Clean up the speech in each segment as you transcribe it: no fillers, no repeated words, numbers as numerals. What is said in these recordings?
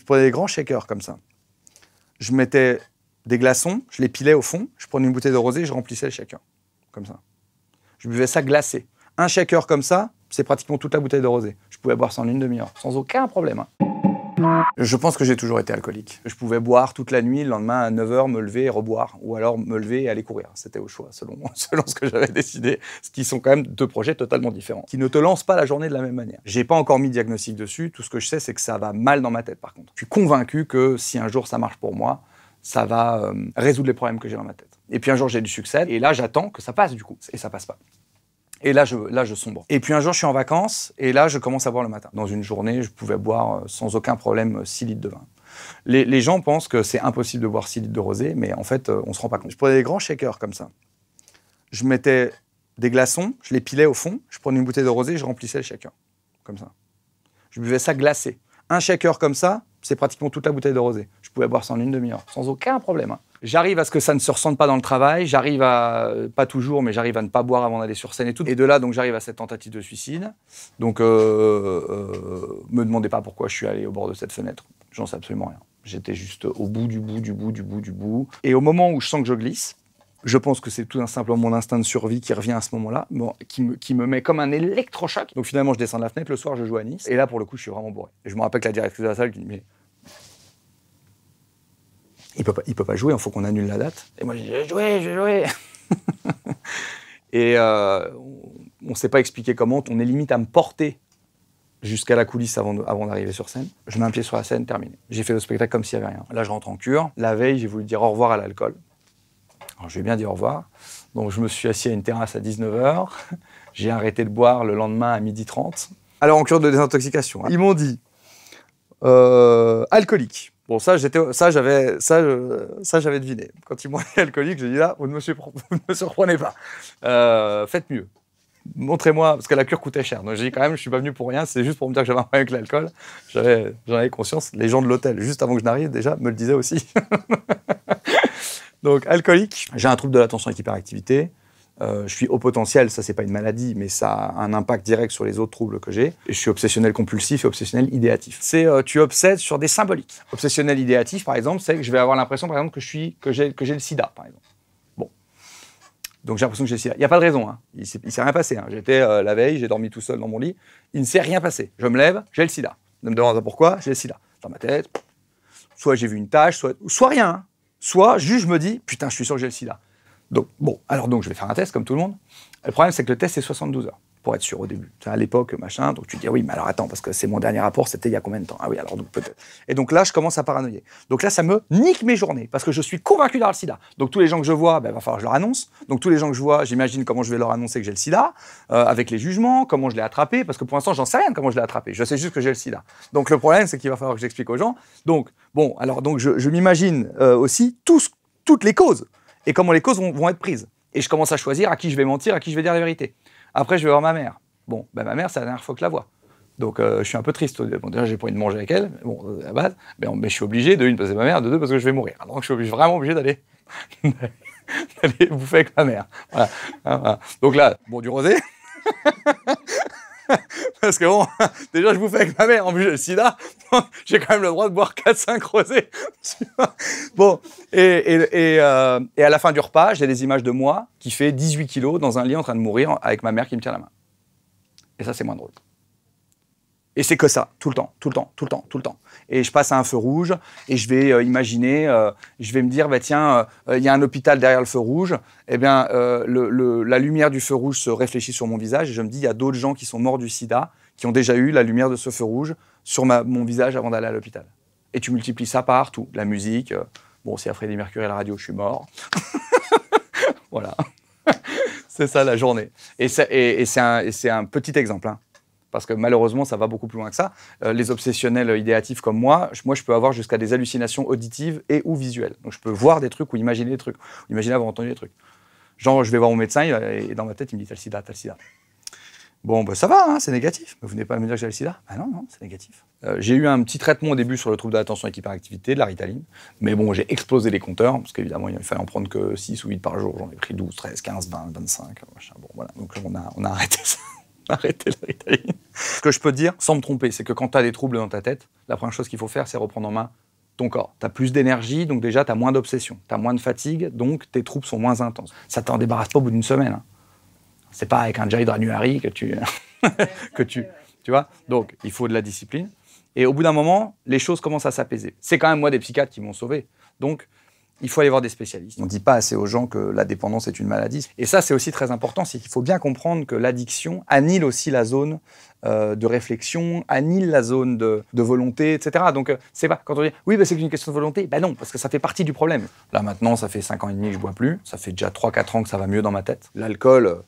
Je prenais des grands shakers comme ça. Je mettais des glaçons, je les pilais au fond, je prenais une bouteille de rosé, je remplissais le shaker. Comme ça. Je buvais ça glacé. Un shaker comme ça, c'est pratiquement toute la bouteille de rosé. Je pouvais boire ça en une demi-heure, sans aucun problème. Je pense que j'ai toujours été alcoolique. Je pouvais boire toute la nuit, le lendemain à 9h, me lever et reboire. Ou alors me lever et aller courir. C'était au choix, selon ce que j'avais décidé. Ce qui sont quand même deux projets totalement différents, qui ne te lancent pas la journée de la même manière. J'ai pas encore mis de diagnostic dessus. Tout ce que je sais, c'est que ça va mal dans ma tête, par contre. Je suis convaincu que si un jour ça marche pour moi, ça va résoudre les problèmes que j'ai dans ma tête. Et puis un jour, j'ai du succès. Et là, j'attends que ça passe, du coup. Et ça passe pas. Et là, je sombre. Et puis un jour, je suis en vacances, et là, je commence à boire le matin. Dans une journée, je pouvais boire sans aucun problème 6 litres de vin. Les gens pensent que c'est impossible de boire 6 litres de rosé, mais en fait, on se rend pas compte. Je prenais des grands shakers comme ça. Je mettais des glaçons, je les pilais au fond, je prenais une bouteille de rosé, je remplissais le shaker. Comme ça. Je buvais ça glacé. Un shaker comme ça, c'est pratiquement toute la bouteille de rosé. Je pouvais boire ça en une demi-heure, sans aucun problème. J'arrive à ce que ça ne se ressente pas dans le travail, j'arrive à, pas toujours, mais j'arrive à ne pas boire avant d'aller sur scène et tout. Et de là, donc, j'arrive à cette tentative de suicide. Donc, me demandez pas pourquoi je suis allé au bord de cette fenêtre. J'en sais absolument rien. J'étais juste au bout du bout. Et au moment où je sens que je glisse, je pense que c'est tout simplement mon instinct de survie qui revient à ce moment-là, bon, qui me met comme un électrochoc. Donc finalement, je descends de la fenêtre, le soir, je joue à Nice. Et là, pour le coup, je suis vraiment bourré. Et je me rappelle que la directrice de la salle qui dit « Mais il peut pas jouer, il faut qu'on annule la date. » Et moi, je dis « Je vais jouer. » Et on ne s'est pas expliqué comment. On est limite à me porter jusqu'à la coulisse avant d'arriver sur scène. Je mets un pied sur la scène, terminé. J'ai fait le spectacle comme s'il n'y avait rien. Là, je rentre en cure. La veille, j'ai voulu dire au revoir à l'alcool. Alors, je vais bien dire au revoir. Donc, je me suis assis à une terrasse à 19h. J'ai arrêté de boire le lendemain à 12h30. Alors, en cure de désintoxication. Ils m'ont dit alcoolique. Bon, ça, j'avais deviné. Quand ils m'ont dit alcoolique, j'ai dit là, vous ne me surprenez pas. Faites mieux. Montrez-moi, parce que la cure coûtait cher. Donc, j'ai dit quand même, je ne suis pas venu pour rien. C'est juste pour me dire que j'avais un problème avec l'alcool. J'en avais conscience. Les gens de l'hôtel, juste avant que je n'arrive, déjà, me le disaient aussi. Donc, alcoolique, j'ai un trouble de l'attention avec hyperactivité. Je suis haut potentiel, ça, c'est pas une maladie, mais ça a un impact direct sur les autres troubles que j'ai. Et je suis obsessionnel compulsif et obsessionnel idéatif. C'est tu obsèdes sur des symboliques. Obsessionnel idéatif, par exemple, c'est que je vais avoir l'impression, par exemple, que j'ai le sida, par exemple. Bon. Donc, j'ai l'impression que j'ai le sida. Il n'y a pas de raison, hein. Il s'est rien passé. Hein. J'étais la veille, j'ai dormi tout seul dans mon lit. Il ne s'est rien passé. Je me lève, j'ai le sida. Ne me demande pas pourquoi, j'ai le sida. Dans ma tête, soit j'ai vu une tache, soit rien. Hein. Soit, juste, je me dis, putain, je suis sûr que j'ai le sida. Donc, bon, alors donc, je vais faire un test, comme tout le monde. Le problème, c'est que le test, c'est 72 heures, pour être sûr au début. À l'époque, machin, donc tu te dis, oui, mais alors attends, parce que c'est mon dernier rapport, c'était il y a combien de temps? Ah oui, alors donc peut-être. Et donc là, je commence à paranoïer. Donc là, ça me nique mes journées, parce que je suis convaincu d'avoir le sida. Donc tous les gens que je vois, ben, va falloir que je leur annonce. Donc tous les gens que je vois, j'imagine comment je vais leur annoncer que j'ai le sida, avec les jugements, comment je l'ai attrapé, parce que pour l'instant, j'en sais rien de comment je l'ai attrapé. Je sais juste que j'ai le sida. Donc le problème, c'est qu'il va falloir que j'explique aux gens. Donc, bon, alors donc je m'imagine aussi toutes les causes, et comment les causes vont être prises. Et je commence à choisir à qui je vais mentir, à qui je vais dire la vérité. Après, je vais voir ma mère. Bon, ben, ma mère, c'est la dernière fois que je la vois. Donc, je suis un peu triste. Bon, déjà, j'ai pas envie de manger avec elle, bon, à la base. Mais je suis obligé, de une, parce que c'est ma mère, de deux, parce que je vais mourir. Alors, je suis vraiment obligé d'aller bouffer avec ma mère. Voilà. Voilà. Donc là, bon, du rosé. Parce que bon, déjà je bouffe avec ma mère, en plus j'ai le sida, j'ai quand même le droit de boire 4-5 rosés. Bon, et à la fin du repas, j'ai des images de moi qui fait 18 kilos dans un lit en train de mourir avec ma mère qui me tient la main. Et ça, c'est moins drôle. Et c'est que ça, tout le temps. Et je passe à un feu rouge et je vais imaginer, je vais me dire, bah, tiens, il y a un hôpital derrière le feu rouge. Eh bien, la lumière du feu rouge se réfléchit sur mon visage et je me dis, il y a d'autres gens qui sont morts du sida, qui ont déjà eu la lumière de ce feu rouge sur mon visage avant d'aller à l'hôpital. Et tu multiplies ça par tout. La musique, bon, s'il y a Freddie Mercury à la radio, je suis mort. Voilà. C'est ça la journée. Et c'est un petit exemple, hein. Parce que malheureusement, ça va beaucoup plus loin que ça. Les obsessionnels idéatifs comme moi, je peux avoir jusqu'à des hallucinations auditives et ou visuelles. Donc, je peux voir des trucs ou imaginer des trucs, ou imaginer avoir entendu des trucs. Genre, je vais voir mon médecin, et dans ma tête, il me dit « t'as le sida, t'as le sida ». Bon, ben ça va, hein, c'est négatif. Mais vous venez pas me dire que j'ai le sida? Ah non, c'est négatif. J'ai eu un petit traitement au début sur le trouble de l'attention avec hyperactivité, de la Ritaline. Mais bon, j'ai explosé les compteurs, parce qu'évidemment, il fallait en prendre que 6 ou 8 par jour. J'en ai pris 12, 13, 15, 20, 25. Machin. Bon, voilà, donc on a arrêté ça. Arrêtez la Ritaline. Ce que je peux te dire, sans me tromper, c'est que quand tu as des troubles dans ta tête, la première chose qu'il faut faire, c'est reprendre en main ton corps. Tu as plus d'énergie, donc déjà, tu as moins d'obsession. Tu as moins de fatigue, donc tes troubles sont moins intenses. Ça ne t'en débarrasse pas au bout d'une semaine. Hein. C'est pas avec un Jerry Dranuari que tu... tu vois. Donc, il faut de la discipline. Et au bout d'un moment, les choses commencent à s'apaiser. C'est quand même moi des psychiatres qui m'ont sauvé. Donc, il faut aller voir des spécialistes. On ne dit pas assez aux gens que la dépendance est une maladie. Et ça, c'est aussi très important, c'est qu'il faut bien comprendre que l'addiction annihile aussi la zone de réflexion, annihile la zone de volonté, etc. Donc, c'est pas quand on dit « oui, bah, c'est une question de volonté », ben non, parce que ça fait partie du problème. Là, maintenant, ça fait 5 ans et demi que je bois plus. Ça fait déjà 3-4 ans que ça va mieux dans ma tête. L'alcool...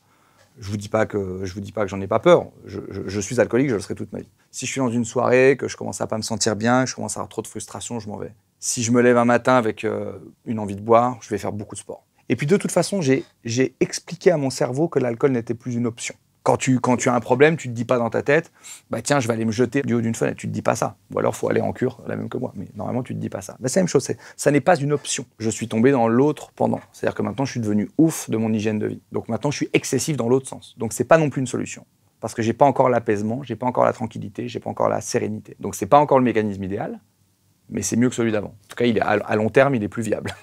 Je vous dis pas que j'en ai pas peur. Je suis alcoolique, je le serai toute ma vie. Si je suis dans une soirée, que je commence à pas me sentir bien, que je commence à avoir trop de frustration, je m'en vais. Si je me lève un matin avec une envie de boire, je vais faire beaucoup de sport. Et puis de toute façon, j'ai expliqué à mon cerveau que l'alcool n'était plus une option. Quand tu as un problème, tu te dis pas dans ta tête, bah tiens, je vais aller me jeter du haut d'une fenêtre. Tu te dis pas ça. Ou alors, faut aller en cure, la même que moi. Mais normalement, tu te dis pas ça. Bah, c'est la même chose. Ça n'est pas une option. Je suis tombé dans l'autre pendant. C'est-à-dire que maintenant, je suis devenu ouf de mon hygiène de vie. Donc maintenant, je suis excessif dans l'autre sens. Donc c'est pas non plus une solution. Parce que j'ai pas encore l'apaisement, j'ai pas encore la tranquillité, j'ai pas encore la sérénité. Donc c'est pas encore le mécanisme idéal, mais c'est mieux que celui d'avant. En tout cas, à long terme, il est plus viable.